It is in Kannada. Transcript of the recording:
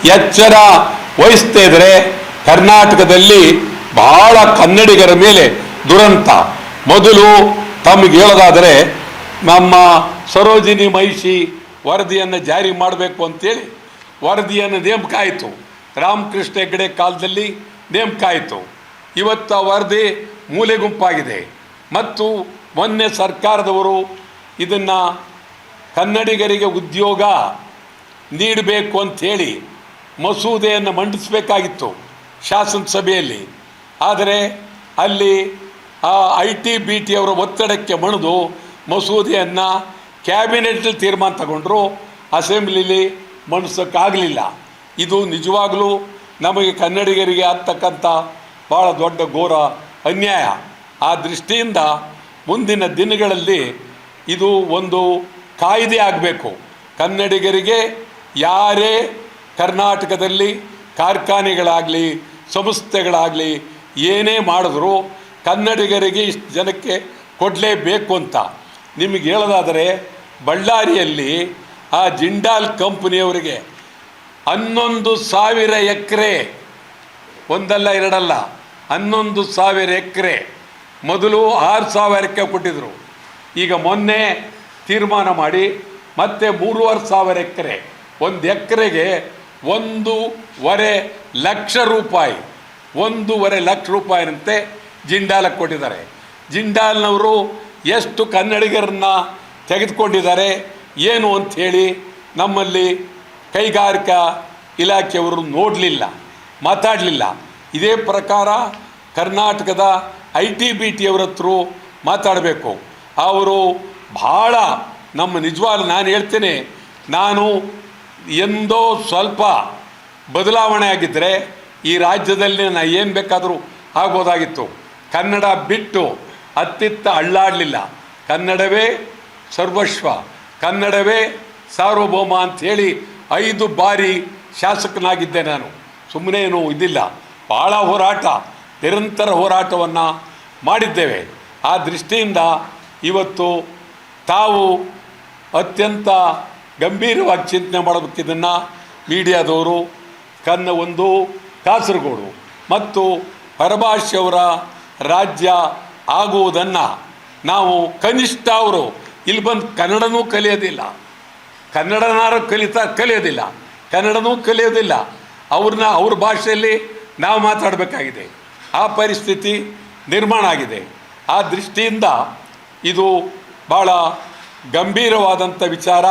ಎಚ್ಚರ ವಹಿಸ್ತಾ ಇದ್ರೆ ಕರ್ನಾಟಕದಲ್ಲಿ ಬಹಳ ಕನ್ನಡಿಗರ ಮೇಲೆ ದುರಂತ. ಮೊದಲು ತಮಗೆ ಹೇಳೋದಾದರೆ ನಮ್ಮ ಸರೋಜಿನಿ ಮಹಿಷಿ ವರದಿಯನ್ನು ಜಾರಿ ಮಾಡಬೇಕು ಅಂತೇಳಿ ವರದಿಯನ್ನು ನೇಮಕ ಆಯಿತು. ರಾಮಕೃಷ್ಣ ಹೆಗಡೆ ಕಾಲದಲ್ಲಿ ನೇಮಕ ಆಯಿತು. ಇವತ್ತು ಆ ವರದಿ ಮೂಲೆ ಗುಂಪಾಗಿದೆ. ಮತ್ತು ಮೊನ್ನೆ ಸರ್ಕಾರದವರು ಇದನ್ನು ಕನ್ನಡಿಗರಿಗೆ ಉದ್ಯೋಗ ನೀಡಬೇಕು ಅಂಥೇಳಿ ಮಸೂದೆಯನ್ನು ಮಂಡಿಸಬೇಕಾಗಿತ್ತು ಶಾಸನಸಭೆಯಲ್ಲಿ. ಆದರೆ ಅಲ್ಲಿ IT-BT ಅವರ ಒತ್ತಡಕ್ಕೆ ಮಣಿದು ಮಸೂದೆಯನ್ನು ಕ್ಯಾಬಿನೆಟಲ್ಲಿ ತೀರ್ಮಾನ ತಗೊಂಡ್ರು, ಅಸೆಂಬ್ಲಿಲಿ ಮಂಡಿಸೋಕ್ಕಾಗಲಿಲ್ಲ. ಇದು ನಿಜವಾಗಲೂ ನಮಗೆ ಕನ್ನಡಿಗರಿಗೆ ಆಗ್ತಕ್ಕಂಥ ಭಾಳ ದೊಡ್ಡ ಘೋರ ಅನ್ಯಾಯ. ಆ ದೃಷ್ಟಿಯಿಂದ ಮುಂದಿನ ದಿನಗಳಲ್ಲಿ ಇದು ಒಂದು ಕಾಯ್ದೆ ಆಗಬೇಕು. ಕನ್ನಡಿಗರಿಗೆ ಯಾರೇ ಕರ್ನಾಟಕದಲ್ಲಿ ಕಾರ್ಖಾನೆಗಳಾಗಲಿ ಸಂಸ್ಥೆಗಳಾಗಲಿ ಏನೇ ಮಾಡಿದ್ರು ಕನ್ನಡಿಗರಿಗೆ ಇಷ್ಟು ಜನಕ್ಕೆ ಕೊಡಲೇಬೇಕು ಅಂತ. ನಿಮಗೆ ಹೇಳೋದಾದರೆ ಬಳ್ಳಾರಿಯಲ್ಲಿ ಆ ಜಿಂಡಾಲ್ ಕಂಪ್ನಿಯವರಿಗೆ 11,000 ಎಕರೆ, ಒಂದಲ್ಲ ಎರಡಲ್ಲ 11,000 ಎಕರೆ, ಮೊದಲು 6,000 ಕೊಟ್ಟಿದ್ದರು. ಈಗ ಮೊನ್ನೆ ತೀರ್ಮಾನ ಮಾಡಿ ಮತ್ತೆ 3,500 ಎಕರೆ, ಒಂದು ಎಕರೆಗೆ 1.5 ಲಕ್ಷ ರೂಪಾಯಿ, 1.5 ಲಕ್ಷ ರೂಪಾಯಿನಂತೆ ಜಿಂಡಾಲಕ್ಕೆ ಕೊಟ್ಟಿದ್ದಾರೆ. ಜಿಂಡಾಲ್ನವರು ಎಷ್ಟು ಕನ್ನಡಿಗರನ್ನ ತೆಗೆದುಕೊಂಡಿದ್ದಾರೆ ಏನು ಅಂಥೇಳಿ ನಮ್ಮಲ್ಲಿ ಕೈಗಾರಿಕಾ ಇಲಾಖೆಯವರು ನೋಡಲಿಲ್ಲ, ಮಾತಾಡಲಿಲ್ಲ. ಇದೇ ಪ್ರಕಾರ ಕರ್ನಾಟಕದ IT-BT ಅವರ ಹತ್ರ ಮಾತಾಡಬೇಕು. ಅವರು ಭಾಳ ನಮ್ಮ ನಿಜವಾಗ್ಲೂ ನಾನು ಹೇಳ್ತೇನೆ, ನಾನು ಎಂದೋ ಸ್ವಲ್ಪ ಬದಲಾವಣೆ ಆಗಿದ್ದರೆ ಈ ರಾಜ್ಯದಲ್ಲಿ ನಾನು ಏನು ಬೇಕಾದರೂ ಆಗ್ಬೋದಾಗಿತ್ತು. ಕನ್ನಡ ಬಿಟ್ಟು ಅತ್ತಿತ್ತ ಅಳ್ಳಾಡಲಿಲ್ಲ. ಕನ್ನಡವೇ ಸರ್ವಸ್ವ, ಕನ್ನಡವೇ ಸಾರ್ವಭೌಮ ಅಂಥೇಳಿ 5 ಬಾರಿ ಶಾಸಕನಾಗಿದ್ದೆ ನಾನು. ಸುಮ್ಮನೆ ಏನು ಇದಿಲ್ಲ, ಭಾಳ ಹೋರಾಟ, ನಿರಂತರ ಹೋರಾಟವನ್ನು ಮಾಡಿದ್ದೇವೆ. ಆ ದೃಷ್ಟಿಯಿಂದ ಇವತ್ತು ತಾವು ಅತ್ಯಂತ ಗಂಭೀರವಾಗಿ ಚಿಂತನೆ ಮಾಡಬೇಕು. ಇದನ್ನು ಮೀಡಿಯಾದವರು ಒಂದು ಕಾಸರಗೋಡು ಮತ್ತು ಪರಭಾಷೆಯವರ ರಾಜ್ಯ ಆಗುವುದನ್ನು ನಾವು ಕನಿಷ್ಠ ಅವರು ಇಲ್ಲಿ ಬಂದು ಕನ್ನಡನೂ ಕಲಿಯೋದಿಲ್ಲ, ಕನ್ನಡನಾರು ಕಲಿಯೋದಿಲ್ಲ, ಕನ್ನಡನೂ ಕಲಿಯೋದಿಲ್ಲ. ಅವ್ರ ಭಾಷೆಯಲ್ಲಿ ನಾವು ಮಾತಾಡಬೇಕಾಗಿದೆ. ಆ ಪರಿಸ್ಥಿತಿ ನಿರ್ಮಾಣ ಆಗಿದೆ. ಆ ದೃಷ್ಟಿಯಿಂದ ಇದು ಭಾಳ ಗಂಭೀರವಾದಂಥ ವಿಚಾರ.